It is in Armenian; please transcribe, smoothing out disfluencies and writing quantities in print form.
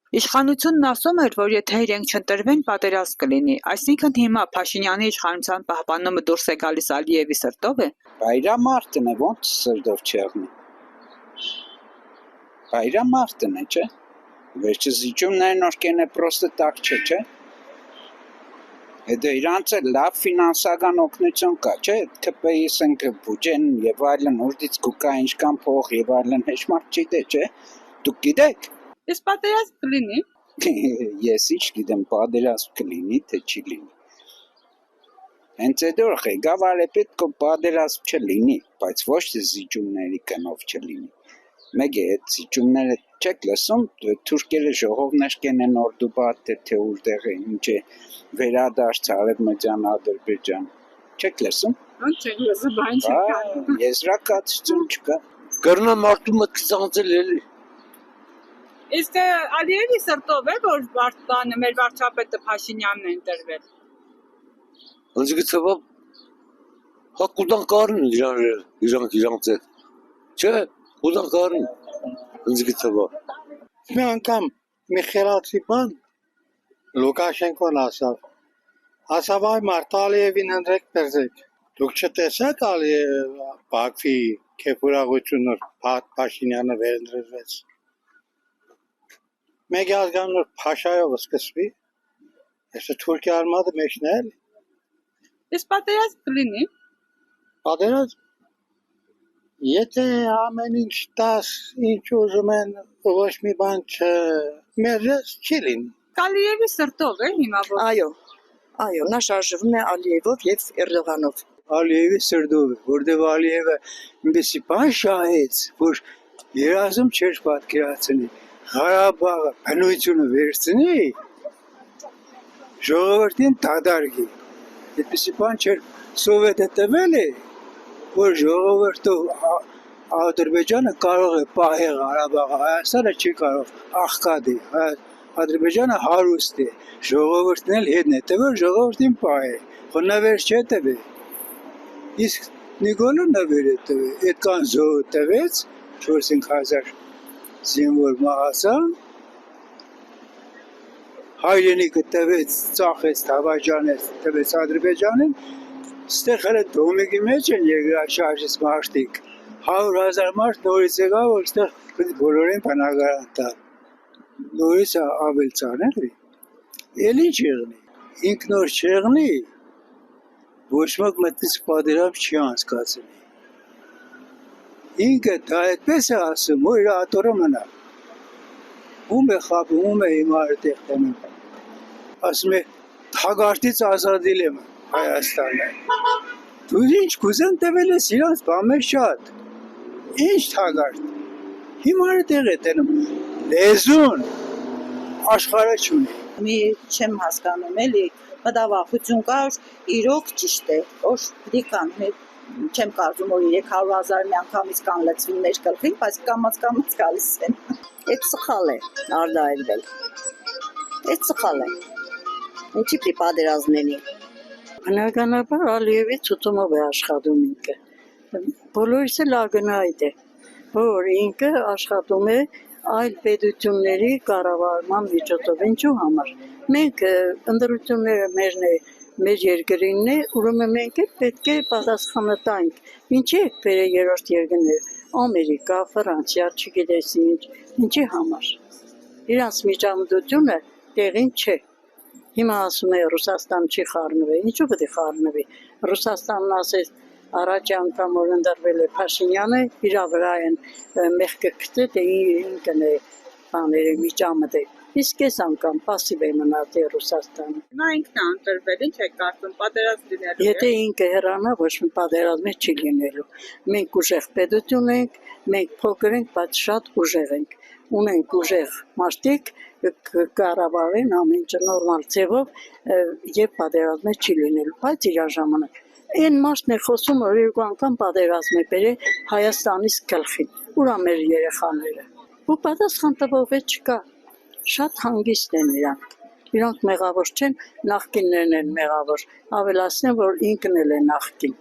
Իշխանությունն ասում էր, որ եթե իրենք չընտրվեն, պատերազմ կլինի, այսինքն հիմա Փաշինյանի իշխանության պահպանումը դուրս է գալիս Ալիևի սրտով է։ Բայրամարտն է, ոնց սրտով չեղնի։ Բայրամարտն է, չէ՞։ Վերջը զիջումներն օրկեն է պրոստը տակ չէ։ Հետո իրանց է լավ ֆինանսական օգնություն կա, չէ՞։ ԿՊ-ի սնք բյուջեն եւ այլն ուժդից կուկա ինչքան փող եւ այլն հեչ մարդ չգիտե, չէ՞։ Դուք գիտեք։ Իսկ պատերազմ կլինի։ Ես ինչ գիտեմ, պատերազմ կլինի, թե չի լինի։ Հենց այդ որ ղեկավարը պետք է պատերազմ չլինի, բայց ոչ թե զիջումների գնով չլինի։ Մեկ է այդ զիջումները չեք լսում, թուրքերը ժողովներ կենեն Օրդուբադ թե ուժդեղ է, ինչ է վերադարձ Արևմտյան Ադրբեջան։ Չեք լսում։ Ոնց չեք լսում, բան չկա։ Եզրակացություն չկա։ Կրնա մարդու մտք ցանցել էլի։ Իսկ Ալիևի սրտով է, որ մեր վարչապետը Փաշինյանն է ընտրվել։ Ոնց գցվա հակուդան կարն իրանց է։ Չէ, ուդան կարն։ Ոնց գցվա։ Մի անգամ մի խելացի բան Լուկաշենկոն ասավ այ մարդ Ալիևին ընտրեք պերզեք։ Դուք չտեսաք Ալիև Բաքվի քեֆուրաղությունը Փաշինյանը վերընտրվեց։ Մեկ ազգան որ Փաշայով սկսվի, այսը Թուրքիա արմատը մեջն է էլի։ Իսկ պատերազմ կլինի։ Պատերազմ։ Եթե ամեն ինչ տաս, ինչ ուզում են, ոչ մի բան չմերժես, չի լինի։ Ալիևի սրտով է հիմա որ։ Այո, նա շարժվում է Ալիևով եւ Էրդողանով։ Ալիևի սրտով, որտեղ Ալիևը այնպեսի բան շահեց, որ երազում չէր պատկերացնի։ Ղարաբաղը բնությունը վերցնի, ժողովրդին դադարի։ Այդպեսի բան չէր սովետը տվել է, որ ժողովրդով Ադրբեջանը կարող է պահել Ղարաբաղը, Հայաստանը չի կարող, աղքատ է, Ադրբեջանը հարուստ է, ժողովրդն էլ հետն է տվել, ժողովրդին պահել, խնավեր չէ տվել։ Իսկ Նիկոլը նվեր է տվել, այդքան զոհ տվեց, 4-5,000 զինվոր մահացան, հայրենիքը տվեց, ծախեց, դավաճանեց, տվեց Ադրբեջանին, ստեղ հələ դոմիկի մեջ են երկրաշարժից մարդիկ, 100,000 մարդ նորից եկավ, որ ստեղ բոլորին բնակարան տալ, նորից ավել ծանել, էլ ինչ եղնի, ինքնոր չեղնի, ոչ մեկ մտքից պատերազմ չի անցկացնի։ Ինքը դա այդպես է ասում, որ իր ատորը մնա։ Ում է խաբում, ում է հիմա այդտեղ տանում։ Ասում է, թագարտից ազատել եմ Հայաստանը։ Դու ինչ կուզեն տվել ես իրանց բամեր շատ։ Ինչ թագարտ։ Հիմա այդտեղ է տանում։ Լեզուն աշխարհը չունի։ Մի չեմ հասկանում էլի, մտավախություն կար, իրոք ճիշտ է, որ պիտի կան, չեմ կարծում, որ 300,000 միանգամից կան լծվին մեր գլխին, բայց կամաց գալիս են։ Այդ սխալ է, արդայրվել։ Այդ սխալ է։ Ինչի պիտի պատերազմ լինի։ Բնականաբար Ալիևի ցուցումով է աշխատում ինքը։ Բոլորիս էլ ակնհայտ է, որ ինքը աշխատում է այլ պետությունների կառավարման միջոցով, ինչու համար։ Մենք ընտրությունները մեր երկրինն է, ուրեմն մենք պետք է պատասխանը տանք։ Ինչի եք բերել երրորդ երկրներ, Ամերիկա, Ֆրանսիա, չգիտես ինչի համար։ Իրանց միջամտությունը տեղին չէ։ Հիմա ասում է Ռուսաստան չի խառնվել, ինչու պետք է խառնվի։ Ռուսաստանն ասեց առաջ անգամ որ ընտրվել է Փաշինյանը, իր վրա են մեղքը գտել, թե ինքն է բաները միջամտել։ Իսկ այս անգամ պասիվ է մնացել Ռուսաստանը։ Նա ինքն է ընտրվել, ինչ է կարծում, պատերազմ լինելու է։ Եթե ինքը հեռանա, ոչ մի պատերազմ չի լինելու։ Մենք ուժեղ պետություն ենք, մենք փոքր ենք, բայց շատ ուժեղ ենք։ Ունենք ուժեղ մարդիկ, կառավարեն ամեն ինչ նորմալ ձևով եւ պատերազմը չի լինելու, բայց իր ժամանակ։ Այն մարդն է խոսում, որ երկու անգամ պատերազմ է բերել Հայաստանից գլխին։ Ուր ամեր երեխաները։ Ու պատասխան տվող չկա։ Շատ հանգիստ են իրանք մեղավոր չեն, նախկիններն են մեղավոր, ավելացնեմ, որ ինքն էլ է նախկին։